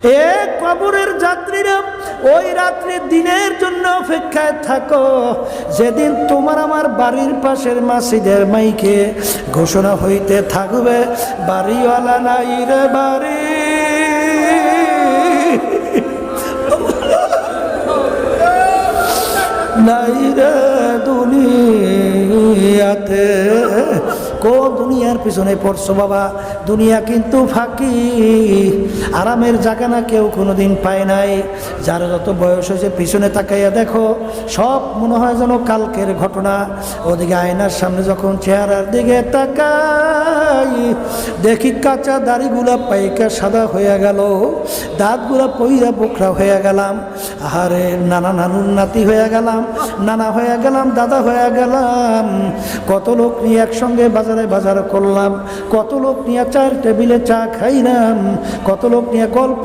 এ কবরের যাত্রীরা, ওই রাত্রি দিনের জন্য অপেক্ষায় থাকো, যেদিন তোমার আমার বাড়ির পাশের মসজিদের মাইকে ঘোষণা হইতে থাকবে, বাড়িওয়ালা নাই রে বাড়ি, নাই রে দুনিয়াতে। কোন দুনিয়ার পিছনে পড়ছো বাবা? দুনিয়া কিন্তু ফাঁকি, আরামের জায়গা না, কেউ কোনোদিন পায় নাই। যার যত বয়স হয়েছে পিছনে তাকাইয়া দেখো, সব মনে হয় যেন কালকের ঘটনা। ওদিকে আয়নার সামনে যখন চেহারার দিকে তাকাই, দেখি কাঁচা দাড়িগুলা পাইকা সাদা হয়ে গেল, দাঁতগুলা পইরা বোকরা হয়ে গেলাম। আহারে, নানা নানুর নাতি হয়ে গেলাম, নানা হয়ে গেলাম, দাদা হয়ে গেলাম। কত লোক নিয়ে একসঙ্গে বাজার করলাম, কত লোক নিয়ে চার টেবিলে চা খাইলাম, কত লোক নিয়ে গল্পের